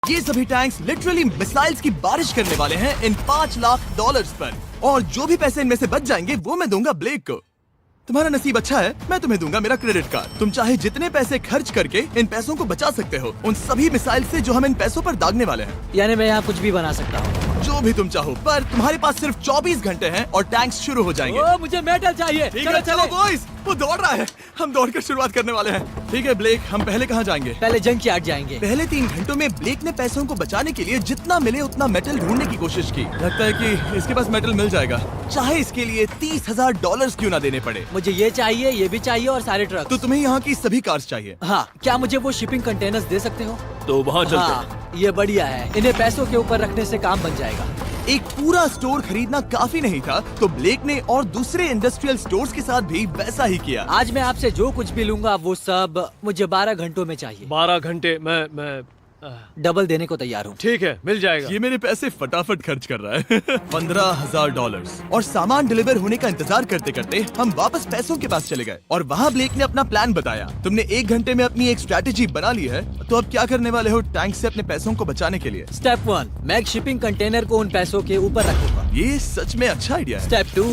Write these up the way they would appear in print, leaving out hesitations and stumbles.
ये सभी tanks literally missiles की बारिश करने वाले हैं इन $5 लाख पर, और जो भी पैसे इनमें से बच जाएंगे वो मैं दूंगा ब्लेक को। तुम्हारा नसीब अच्छा है, मैं तुम्हें दूंगा मेरा क्रेडिट कार्ड। तुम चाहे जितने पैसे खर्च करके इन पैसों को बचा सकते हो, उन सभी मिसाइल से जो हम इन पैसों पर दागने वाले हैं। यानी मैं यहाँ कुछ भी बना सकता हूँ? जो भी तुम चाहो, पर तुम्हारे पास सिर्फ 24 घंटे हैं और टैंक्स शुरू हो जाएंगे। ओ, मुझे मेटल चाहिए। चलो चलो बॉयज, वो दौड़ रहा है, हम दौड़कर शुरुआत करने वाले हैं। ठीक है ब्लेक, हम पहले कहाँ जाएंगे? पहले जंक यार्ड जाएंगे। पहले 3 घंटों में ब्लेक ने पैसों को बचाने के लिए जितना मिले उतना मेटल ढूंढने की कोशिश की। लगता है कि इसके पास मेटल मिल जाएगा, चाहे इसके लिए $30,000 क्यों ना देने पड़े। मुझे ये चाहिए, ये भी चाहिए और सारे ट्रक। तो तुम्हें यहाँ की सभी कार्स चाहिए? हाँ, क्या मुझे वो शिपिंग कंटेनर्स दे सकते हो? तो वहाँ चलते हैं। हाँ, ये बढ़िया है, इन्हें पैसों के ऊपर रखने से काम बन जाएगा। एक पूरा स्टोर खरीदना काफी नहीं था, तो ब्लेक ने और दूसरे इंडस्ट्रियल स्टोर्स के साथ भी वैसा ही किया। आज मैं आपसे जो कुछ भी लूंगा वो सब मुझे 12 घंटों में चाहिए। 12 घंटे मैं डबल देने को तैयार हूँ। ठीक है, मिल जाएगा। ये मेरे पैसे फटाफट खर्च कर रहा है। $15,000। और सामान डिलीवर होने का इंतजार करते करते हम वापस पैसों के पास चले गए और वहाँ ब्लेक ने अपना प्लान बताया। तुमने 1 घंटे में अपनी एक स्ट्रैटेजी बना ली है, तो अब क्या करने वाले हो टैंक से अपने पैसों को बचाने के लिए? स्टेप 1, मैं एक शिपिंग कंटेनर को उन पैसों के ऊपर रखूंगा। ये सच में अच्छा आइडिया है। स्टेप 2,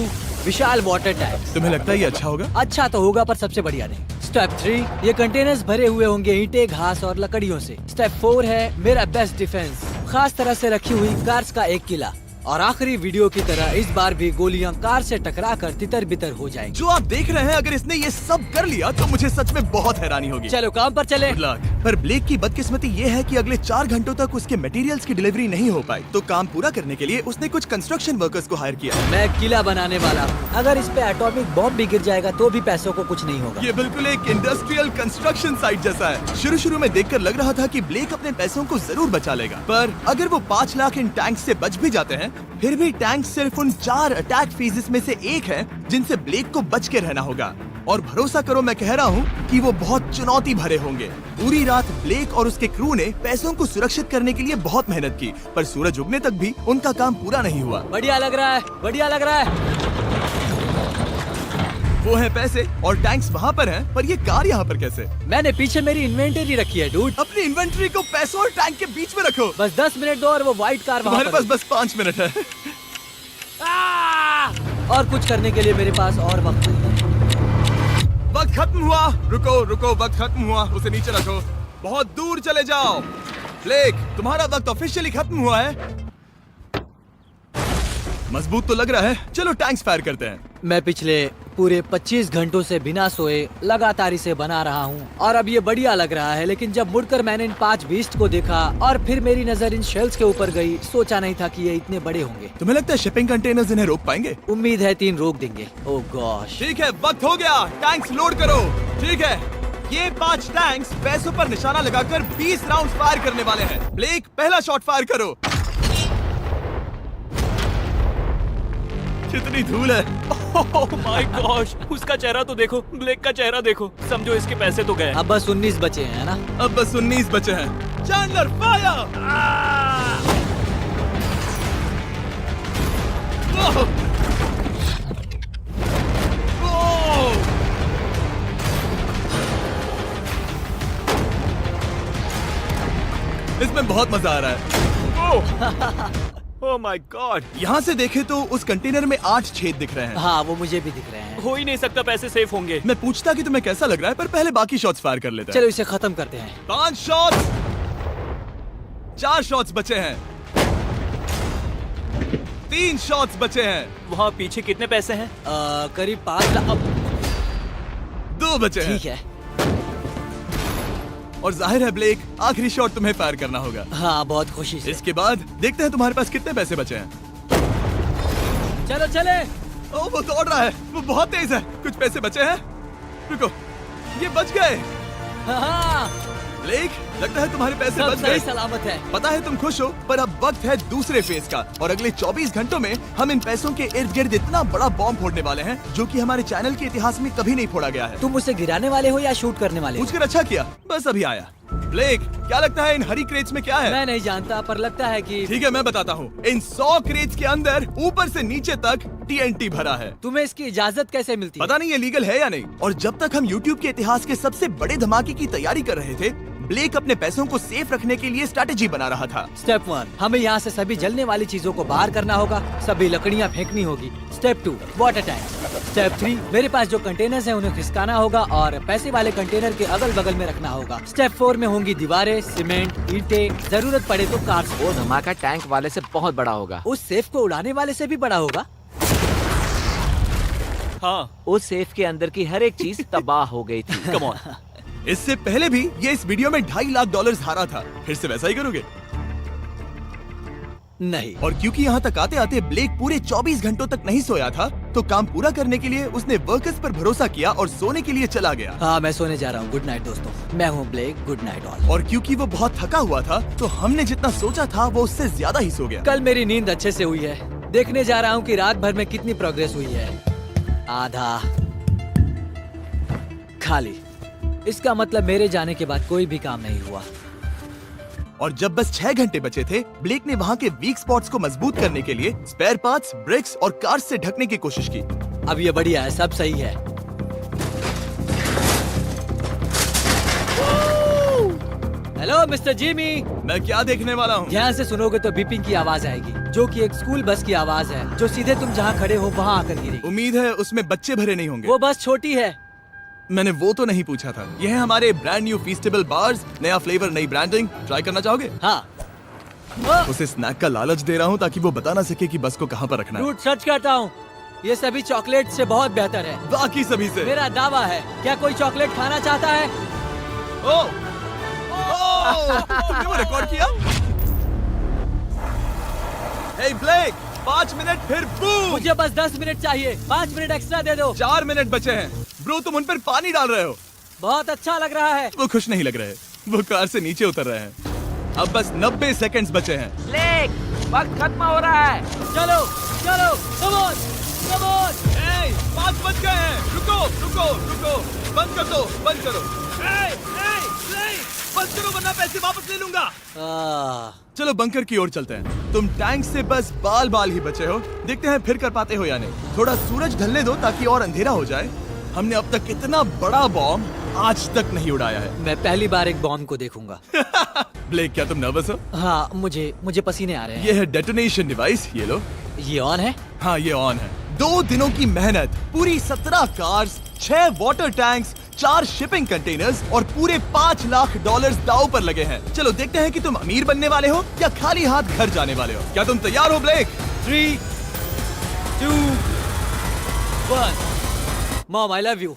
विशाल वाटर टैंक। तुम्हें लगता है ये अच्छा होगा? अच्छा तो होगा, पर सबसे बढ़िया नहीं। स्टेप 3, ये कंटेनर्स भरे हुए होंगे ईंटें, घास और लकड़ियों से। स्टेप 4 है मेरा बेस्ट डिफेंस, खास तरह से रखी हुई कार्स का एक किला। और आखिरी वीडियो की तरह इस बार भी गोलियां कार से टकराकर तितर बितर हो जाएंगी। जो आप देख रहे हैं, अगर इसने ये सब कर लिया तो मुझे सच में बहुत हैरानी होगी। चलो काम पर चले। Good luck। पर ब्लेक की बदकिस्मती ये है कि अगले 4 घंटों तक उसके मटेरियल्स की डिलीवरी नहीं हो पाई, तो काम पूरा करने के लिए उसने कुछ कंस्ट्रक्शन वर्कर्स को हायर किया। मैं किला बनाने वाला हूँ, अगर इस पे एटॉमिक बॉम्ब भी गिर जाएगा तो भी पैसों को कुछ नहीं होगा। ये बिल्कुल एक इंडस्ट्रियल कंस्ट्रक्शन साइट जैसा है। शुरू में देखकर लग रहा था कि ब्लेक अपने पैसों को जरूर बचा लेगा, पर अगर वो 5 लाख इन टैंक से बच भी जाते हैं, फिर भी टैंक सिर्फ उन 4 अटैक फेजेस में से एक है जिनसे ब्लेक को बच के रहना होगा। और भरोसा करो, मैं कह रहा हूँ कि वो बहुत चुनौती भरे होंगे। पूरी रात ब्लेक और उसके क्रू ने पैसों को सुरक्षित करने के लिए बहुत मेहनत की, पर सूरज उगने तक भी उनका काम पूरा नहीं हुआ। बढ़िया लग रहा है, बढ़िया लग रहा है। वो है पैसे और टैंक्स वहाँ पर हैं, पर ये कार यहाँ पर कैसे? मैंने पीछे मेरी इन्वेंटरी रखी है डूड। अपनी इन्वेंटरी को पैसों और टैंक के बीच में रखो। बस 10 मिनट दो और वो व्हाइट कार वहाँ तुम्हारे पर पास बस 5 मिनट है। और कुछ करने के लिए मेरे पास और वक्त नहीं है। वक्त खत्म हुआ। रुको रुको, वक्त खत्म हुआ, उसे नीचे रखो, बहुत दूर चले जाओ। ब्लेक, तुम्हारा वक्त ऑफिशियली खत्म हुआ है। मजबूत तो लग रहा है, चलो टैंक्स फायर करते हैं। मैं पिछले पूरे 25 घंटों से बिना सोए लगातार इसे बना रहा हूँ और अब ये बढ़िया लग रहा है, लेकिन जब मुड़कर मैंने इन 5 बीस्ट को देखा और फिर मेरी नजर इन शेल्स के ऊपर गई, सोचा नहीं था कि ये इतने बड़े होंगे। तुम्हें लगता है शिपिंग कंटेनर्स इन्हें रोक पाएंगे? उम्मीद है 3 रोक देंगे। ओह गॉश। ठीक है, वक्त हो गया, टैंक्स लोड करो। ठीक है, ये 5 टैंक्स पैसों पर निशाना लगाकर 20 राउंड फायर करने वाले हैं। ब्लेक, पहला शॉट फायर करो। कितनी धूल है। ओह माय गॉश, उसका चेहरा तो देखो, ब्लेक का चेहरा देखो। समझो इसके पैसे तो गए। अब बस 19 बचे हैं ना? अब बस 19 बचे हैं। Chandler fire. इसमें बहुत मजा आ रहा है। ओह माय गॉड। यहाँ से देखे तो उस कंटेनर में 8 छेद दिख रहे हैं। हाँ, वो मुझे भी दिख रहे हैं। हो ही नहीं सकता, पैसे सेफ होंगे। मैं पूछता कि तुम्हें कैसा लग रहा है, पर पहले बाकी शॉट्स फायर कर लेते हैं। चलो इसे खत्म करते हैं। 5 शॉट्स, 4 शॉट्स बचे हैं, 3 शॉट्स बचे हैं। वहाँ पीछे कितने पैसे हैं? करीब 5 लाख। 2 बचे हैं। ठीक है। और जाहिर है ब्लेक, आखिरी शॉट तुम्हें फायर करना होगा। हाँ, बहुत खुशी से। इसके बाद देखते हैं तुम्हारे पास कितने पैसे बचे हैं। चलो चले। ओ, वो दौड़ रहा है, वो बहुत तेज है। कुछ पैसे बचे हैं। रुको, ये बच गए। हाँ, ब्लेक, लगता है तुम्हारे पैसे सब बच सही गए। सलामत है। पता है तुम खुश हो, पर अब वक्त है दूसरे फेज का, और अगले 24 घंटों में हम इन पैसों के इर्द गिर्द इतना बड़ा बॉम्ब फोड़ने वाले हैं जो कि हमारे चैनल के इतिहास में कभी नहीं फोड़ा गया है। तुम उसे गिराने वाले हो या शूट करने वाले हो? पूछकर अच्छा किया, बस अभी आया। ब्लेक, क्या लगता है इन हरी क्रेट्स में क्या है? मैं नहीं जानता, पर लगता है कि ठीक है, मैं बताता हूँ। इन 100 क्रेट्स के अंदर ऊपर से नीचे तक TNT भरा है। तुम्हें इसकी इजाजत कैसे मिलती है? पता नहीं ये लीगल है या नहीं। और जब तक हम YouTube के इतिहास के सबसे बड़े धमाके की तैयारी कर रहे थे, ब्लेक अपने पैसों को सेफ रखने के लिए स्ट्रैटेजी बना रहा था। स्टेप 1, हमें यहाँ से सभी जलने वाली चीजों को बाहर करना होगा, सभी लकड़ियाँ फेंकनी होगी। Step 2, water tank. स्टेप 3, मेरे पास जो कंटेनर्स हैं उन्हें खिसकाना होगा और पैसे वाले कंटेनर के अगल बगल में रखना होगा। स्टेप 4 में होंगी दीवारें, सीमेंट, ईंटें, जरूरत पड़े तो कार्स। वो धमाका टैंक वाले से बहुत बड़ा होगा। उस सेफ को उड़ाने वाले से भी बड़ा होगा। हाँ, उस सेफ के अंदर की हर एक चीज तबाह हो गई थी। Come on. इससे पहले भी ये इस वीडियो में $2.5 लाख हारा था। फिर से वैसा ही करोगे? नहीं। और क्योंकि यहाँ तक आते आते ब्लेक पूरे 24 घंटों तक नहीं सोया था, तो काम पूरा करने के लिए उसने वर्कर्स पर भरोसा किया और सोने के लिए चला गया। हाँ, मैं सोने जा रहा हूँ। गुड नाइट दोस्तों, मैं हूँ ब्लेक। Good night all. और क्योंकि वो बहुत थका हुआ था, तो हमने जितना सोचा था वो उससे ज्यादा ही सो गया। कल मेरी नींद अच्छे से हुई है। देखने जा रहा हूँ कि रात भर में कितनी प्रोग्रेस हुई है। आधा खाली। इसका मतलब मेरे जाने के बाद कोई भी काम नहीं हुआ। और जब बस 6 घंटे बचे थे, ब्लेक ने वहाँ के वीक स्पॉट्स को मजबूत करने के लिए स्पेयर पार्ट्स, ब्रिक्स और कार्स से ढकने की कोशिश की। अब ये बढ़िया है, सब सही है। Hello mister Jimmy. मैं क्या देखने वाला हूँ? ध्यान से सुनोगे तो बीपिंग की आवाज आएगी, जो कि एक स्कूल बस की आवाज है, जो सीधे तुम जहाँ खड़े हो वहाँ आकर गिरेगी। उम्मीद है उसमें बच्चे भरे नहीं होंगे। वो बस छोटी है। मैंने वो तो नहीं पूछा था। ये है हमारे ब्रांड न्यू फीस्टेबल बार्स, नया फ्लेवर, नई ब्रांडिंग। ट्राई करना चाहोगे? हाँ। उसे स्नैक का लालच दे रहा हूँ ताकि वो बता ना सके कि बस को कहाँ पर रखना है। रूट सच कहता हूँ, ये सभी चॉकलेट से बहुत बेहतर है। बाकी सभी से। मेरा दावा है। क्या कोई चॉकलेट खाना चाहता है? ओ! तुमने वो रिकॉर्ड किया? हे ब्लेक, 5 मिनट फिर बूम! मुझे बस 10 मिनट चाहिए। 5 मिनट एक्स्ट्रा दे दो। 4 मिनट बचे हैं। ब्रो, तुम उन पर पानी डाल रहे हो। बहुत अच्छा लग रहा है। वो खुश नहीं लग रहे। वो कार से नीचे उतर रहे हैं। अब बस 90 सेकंड्स बचे हैं। ब्लेक, वक्त खत्म हो रहा है। चलो चलो, कम ऑन कम ऑन। 5 बज गए हैं। रुको रुको रुको, बंद कर दो, बंद करो। बंद करो वरना पैसे वापस ले लूंगा। चलो बंकर की ओर चलते हैं। तुम टैंक से बस बाल बाल ही बचे हो। देखते हैं फिर कर पाते हो या नहीं। थोड़ा सूरज ढलने दो ताकि और अंधेरा हो जाए। हमने अब तक इतना बड़ा बॉम्ब आज तक नहीं उड़ाया है। मैं पहली बार एक बॉम्ब को देखूंगा। ब्लेक, क्या तुम नर्वस हो? हाँ, मुझे पसीने आ रहे हैं। ये है डेटोनेशन डिवाइस, ये लो। ये ऑन है? हाँ, ये ऑन है। 2 दिनों की मेहनत, पूरी 17 cars, 6 water tanks, 4 shipping containers और पूरे $5 लाख दांव पर लगे हैं। चलो देखते हैं कि तुम अमीर बनने वाले हो या खाली हाथ घर जाने वाले हो। क्या तुम तैयार हो Blake? 3, 2, 1। Mom, I love you.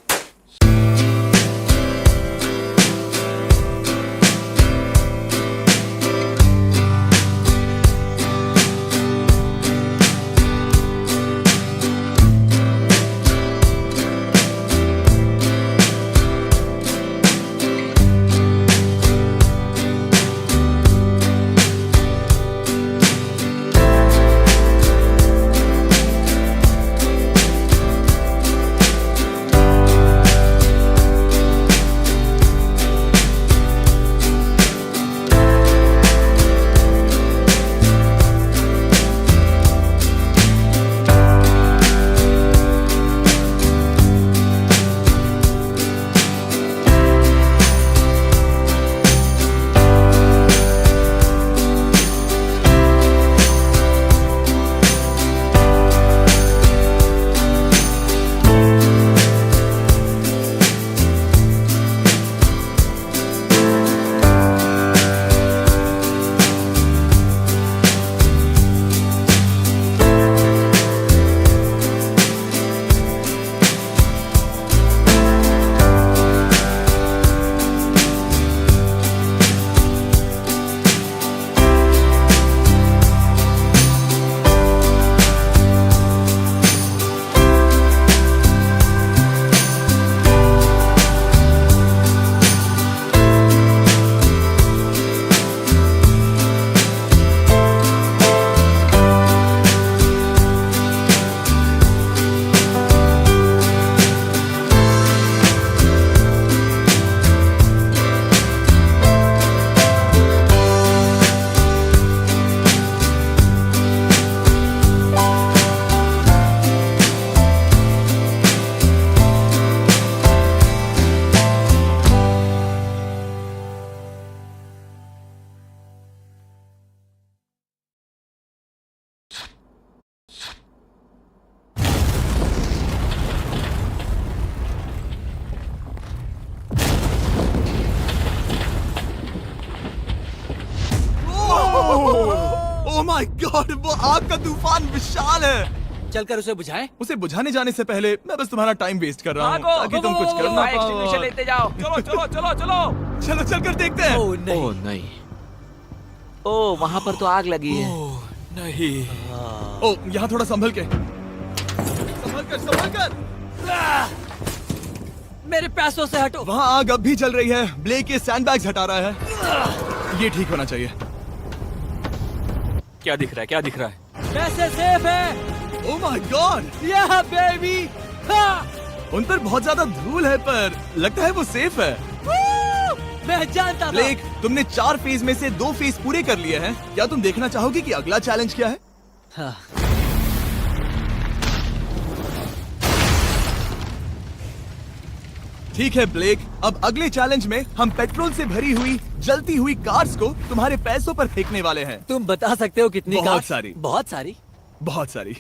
Oh my god, वो आग का तूफान विशाल है। चलकर उसे बुझाएं। उसे बुझाने जाने से पहले मैं बस तुम्हारा टाइम वेस्ट कर रहा हूँ भागो, ताकि तुम कुछ कर ना फायर एक्सटिंग्विशर पाओ। लेते जाओ। चलो चलो चलो चलो। चलो चलकर देखते हैं। ओह नहीं। ओह नहीं। ओह वहाँ पर तो आग लगी है। ओह नहीं। ओह, यहाँ थोड़ा संभल के। संभल कर, संभल कर। मेरे पैसों से हटो। वहाँ आग अब भी चल रही है। ब्लेक ये सैंडबैग्स हटा रहा है। ये ठीक होना चाहिए। क्या दिख रहा है, क्या दिख रहा है? पैसे सेफ है। ओह माय गॉड, या बेबी। उन पर बहुत ज्यादा धूल है पर लगता है वो सेफ है। मैं जानता था। ब्लेक, तुमने 4 फेज में से 2 फेज पूरे कर लिए हैं। क्या तुम देखना चाहोगे कि अगला चैलेंज क्या है? हाँ। ठीक है ब्लेक, अब अगले चैलेंज में हम पेट्रोल से भरी हुई जलती हुई कार्स को तुम्हारे पैसों पर फेंकने वाले हैं। तुम बता सकते हो कितनी बहुत कार? सारी। बहुत सारी। बहुत सारी।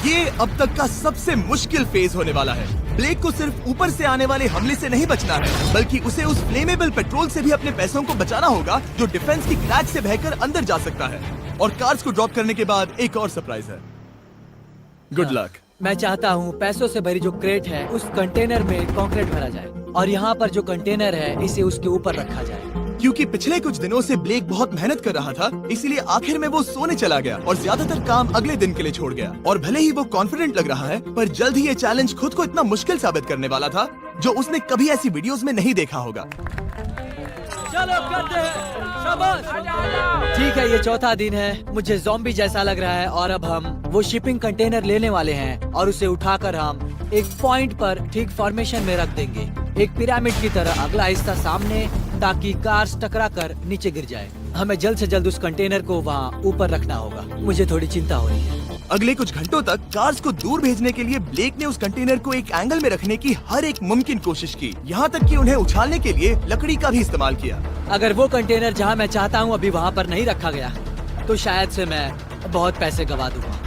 ये अब तक का सबसे मुश्किल फेज होने वाला है। ब्लेक को सिर्फ ऊपर से आने वाले हमले से नहीं बचना है, बल्कि उसे उस फ्लेमेबल पेट्रोल से भी अपने पैसों को बचाना होगा जो डिफेंस की क्रैक से बहकर अंदर जा सकता है। और कार्स को ड्रॉप करने के बाद एक और सरप्राइज है। Good luck. मैं चाहता हूँ पैसों से भरी जो क्रेट है उस कंटेनर में कंक्रीट भरा जाए और यहाँ पर जो कंटेनर है इसे उसके ऊपर रखा जाए। क्योंकि पिछले कुछ दिनों से ब्लेक बहुत मेहनत कर रहा था, इसीलिए आखिर में वो सोने चला गया और ज्यादातर काम अगले दिन के लिए छोड़ गया। और भले ही वो कॉन्फिडेंट लग रहा है, पर जल्द ही ये चैलेंज खुद को इतना मुश्किल साबित करने वाला था जो उसने कभी ऐसी वीडियोस में नहीं देखा होगा। चलो करते हैं। शाबाश। ठीक है, ये चौथा दिन है। मुझे ज़ॉम्बी जैसा लग रहा है और अब हम वो शिपिंग कंटेनर लेने वाले हैं और उसे उठाकर हम एक पॉइंट पर ठीक फॉर्मेशन में रख देंगे, एक पिरामिड की तरह। अगला हिस्सा सामने, ताकि कार्स टकरा कर नीचे गिर जाए। हमें जल्द से जल्द उस कंटेनर को वहाँ ऊपर रखना होगा। मुझे थोड़ी चिंता हो रही है। अगले कुछ घंटों तक कार्स को दूर भेजने के लिए ब्लेक ने उस कंटेनर को एक एंगल में रखने की हर एक मुमकिन कोशिश की, यहाँ तक कि उन्हें उछालने के लिए लकड़ी का भी इस्तेमाल किया। अगर वो कंटेनर जहाँ मैं चाहता हूँ अभी वहाँ पर नहीं रखा गया तो शायद से मैं बहुत पैसे गवा दूंगा।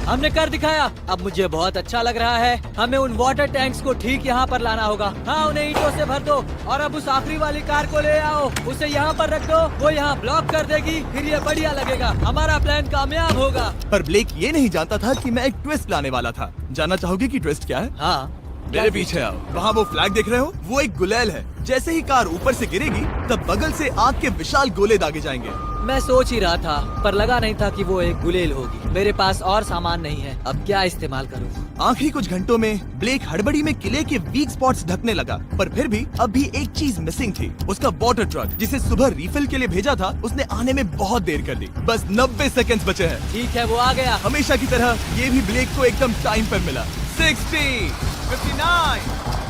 हमने कर दिखाया। अब मुझे बहुत अच्छा लग रहा है। हमें उन वाटर टैंक्स को ठीक यहाँ पर लाना होगा। हाँ, उन्हें ईंटों से भर दो और अब उस आखिरी वाली कार को ले आओ। उसे यहाँ पर रख दो, वो यहाँ ब्लॉक कर देगी, फिर ये बढ़िया लगेगा। हमारा प्लान कामयाब होगा। पर ब्लेक ये नहीं जानता था कि मैं एक ट्विस्ट लाने वाला था। जानना चाहोगे कि ट्विस्ट क्या है? हाँ, मेरे पीछे आओ। वहाँ वो फ्लैग देख रहे हो? वो एक गुलेल है। जैसे ही कार ऊपर से गिरेगी तब बगल से आग के विशाल गोले दागे जाएंगे। मैं सोच ही रहा था पर लगा नहीं था कि वो एक गुलेल होगी। मेरे पास और सामान नहीं है, अब क्या इस्तेमाल करूँ? आखिरी कुछ घंटों में ब्लेक हड़बड़ी में किले के वीक स्पॉट्स ढकने लगा, पर फिर भी अब भी एक चीज मिसिंग थी। उसका वाटर ट्रक, जिसे सुबह रिफिल के लिए भेजा था, उसने आने में बहुत देर कर दी। बस 90 सेकंड्स बचे हैं। ठीक है, वो आ गया। हमेशा की तरह ये भी ब्लेक को एकदम टाइम पर मिला। 60, 59,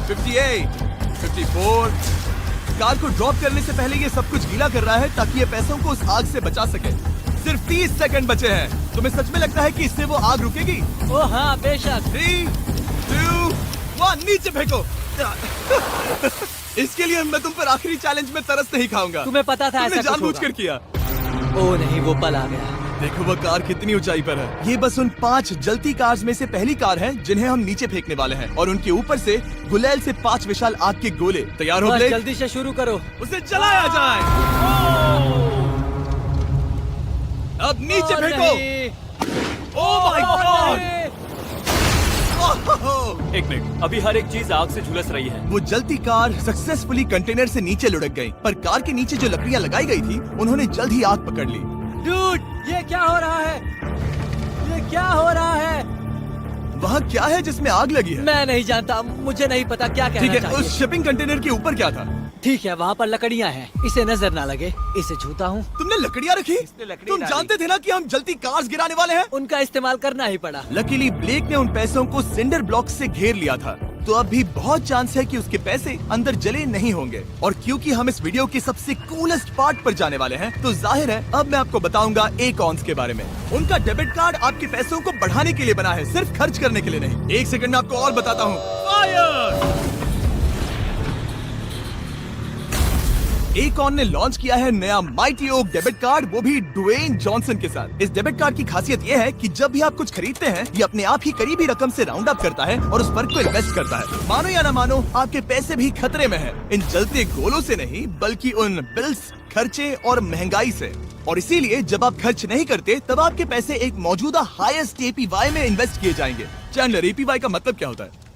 58, 54। कार को ड्रॉप करने से पहले ये सब कुछ गीला कर रहा है ताकि ये पैसों को उस आग से बचा सके। सिर्फ 30 सेकंड बचे हैं। तुम्हें सच में लगता है कि इससे वो आग रुकेगी? ओ हाँ, बेशक। 3, 2, 1, नीचे फेंको। इसके लिए मैं तुम पर आखिरी चैलेंज में तरस नहीं खाऊंगा। तुम्हें पता था तुमने ऐसा कुछ जानबूझकर होगा। किया। ओ नहीं, वो पल आ गया। देखो वो कार कितनी ऊंचाई पर है। ये बस उन 5 जलती कार्स में से पहली कार है जिन्हें हम नीचे फेंकने वाले हैं, और उनके ऊपर से गुलेल से 5 विशाल आग के गोले। तैयार हो बस ब्लेक? जल्दी से शुरू करो। उसे चलाया जाए। अब नीचे ओ फेंको। नहीं। Oh my oh God. नहीं। एक मिनट, अभी हर एक चीज आग से झुलस रही है। वो जलती कार सक्सेसफुली कंटेनर से नीचे लुढ़क गई, पर कार के नीचे जो लकड़ियां लगाई गई थी उन्होंने जल्द ही आग पकड़ ली। डूड, ये क्या हो रहा है? ये क्या हो रहा है? वहाँ क्या है जिसमें आग लगी है? मैं नहीं जानता, मुझे नहीं पता क्या ठीक कहना है, चाहिए। उस शिपिंग कंटेनर के ऊपर क्या था? ठीक है, वहाँ पर लकड़ियाँ हैं, इसे नजर ना लगे। इसे छूता हूँ। तुमने लकड़ियाँ रखी? इसने लकड़ी तुम डाली। जानते थे ना कि हम जलती कार्स गिराने वाले हैं? उनका इस्तेमाल करना ही पड़ा। लकीली ब्लेक ने उन पैसों को सिंडर ब्लॉक से घेर लिया था, तो अब भी बहुत चांस है कि उसके पैसे अंदर जले नहीं होंगे। और क्योंकि हम इस वीडियो के सबसे कूलेस्ट पार्ट पर जाने वाले हैं, तो जाहिर है अब मैं आपको बताऊंगा एकॉन्स के बारे में। उनका डेबिट कार्ड आपके पैसों को बढ़ाने के लिए बना है, सिर्फ खर्च करने के लिए नहीं। एक सेकंड में आपको और बताता हूँ। फायर! एकॉन ने लॉन्च किया है नया माइटी ओक डेबिट कार्ड, वो भी ड्वेन जॉनसन के साथ। इस डेबिट कार्ड की खासियत ये है कि जब भी आप कुछ खरीदते हैं, ये अपने आप ही करीबी रकम से राउंड अप करता है और उस फर्क को इन्वेस्ट करता है। मानो या न मानो, आपके पैसे भी खतरे में हैं। इन जलते गोलों से नहीं, बल्कि उन बिल्स, खर्चे और महंगाई से। और इसीलिए जब आप खर्च नहीं करते, तब आपके पैसे एक मौजूदा हाईएस्ट APY में इन्वेस्ट किए जाएंगे। चैंडलर, APY का मतलब क्या होता है?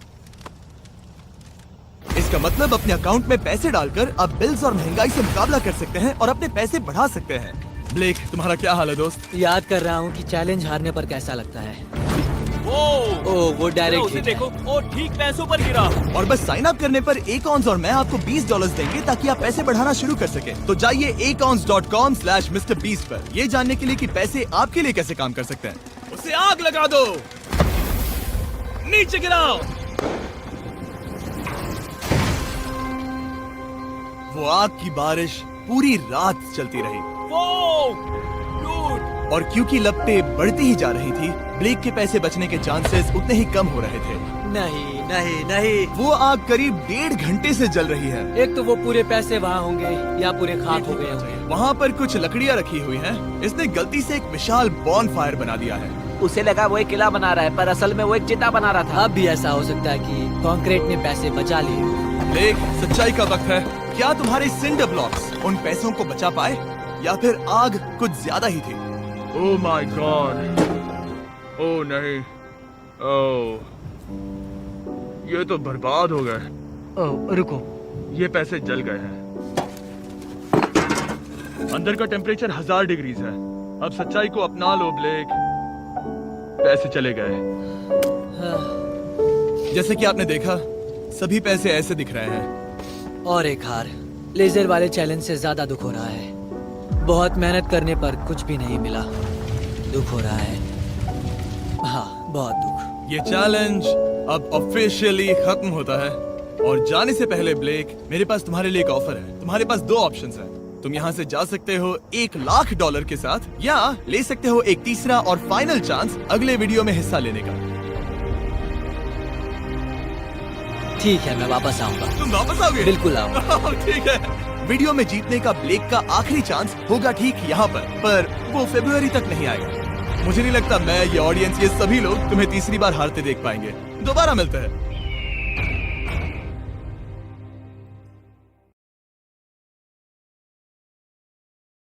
इसका मतलब अपने अकाउंट में पैसे डालकर आप बिल्स और महंगाई से मुकाबला कर सकते हैं और अपने पैसे बढ़ा सकते हैं। ब्लेक, तुम्हारा क्या हाल है दोस्त? याद कर रहा हूँ कि चैलेंज हारने पर कैसा लगता है। वो चलो डायरेक्ट उसे देखो, ओ ठीक पैसों पर गिरा। और बस साइन अप करने पर एकॉन्स और मैं आपको $20 देंगे ताकि आप पैसे बढ़ाना शुरू कर सके। तो जाइए acons.com/MrBeast पर ये जानने के लिए कि पैसे आपके लिए कैसे काम कर सकते हैं। उसे आग लगा दो, नीचे गिराओ। वो आग की बारिश पूरी रात चलती रही। और क्योंकि लपटें बढ़ती ही जा रही थी, ब्लेक के पैसे बचने के चांसेस उतने ही कम हो रहे थे। नहीं नहीं नहीं, वो आग करीब 1.5 घंटे से जल रही है। एक तो वो पूरे पैसे वहाँ होंगे या पूरे खाक हो गए होंगे। वहाँ पर कुछ लकड़ियाँ रखी हुई हैं। इसने गलती से एक विशाल बॉनफायर बना दिया है। उसे लगा वो एक किला बना रहा है, पर असल में वो एक चिता बना रहा था। अब भी ऐसा हो सकता है कि कंक्रीट ने पैसे बचा लिए। ब्लेक, सच्चाई का वक्त है। क्या तुम्हारे सिंडर ब्लॉक्स उन पैसों को बचा पाए, या फिर आग कुछ ज्यादा ही थी? ओह माय गॉड, ओह नहीं, ओह ये तो बर्बाद हो गए। ओह रुको, ये पैसे जल गए हैं। अंदर का टेम्परेचर 1000 डिग्रीज है। अब सच्चाई को अपना लो ब्लेक, पैसे चले गए। जैसे कि आपने देखा, सभी पैसे ऐसे दिख रहे हैं। और एक हार। लेजर वाले चैलेंज से ज्यादा दुख हो रहा है। बहुत मेहनत करने पर कुछ भी नहीं मिला। दुख हो रहा है, हाँ बहुत दुख। ये चैलेंज अब ऑफिशियली खत्म होता है। और जाने से पहले ब्लेक, मेरे पास तुम्हारे लिए एक ऑफर है। तुम्हारे पास 2 ऑप्शंस हैं। तुम यहाँ से जा सकते हो $1,00,000 के साथ, या ले सकते हो एक तीसरा और फाइनल चांस अगले वीडियो में हिस्सा लेने का। ठीक है, मैं वापस आऊंगा। तुम वापस आओगे? बिल्कुल आऊंगा। ठीक है। वीडियो में जीतने का ब्लेक का आखिरी चांस होगा ठीक यहाँ पर वो फरवरी तक नहीं आएगा। मुझे नहीं लगता मैं, ये ऑडियंस, ये सभी लोग तुम्हें तीसरी बार हारते देख पाएंगे। दोबारा मिलते हैं।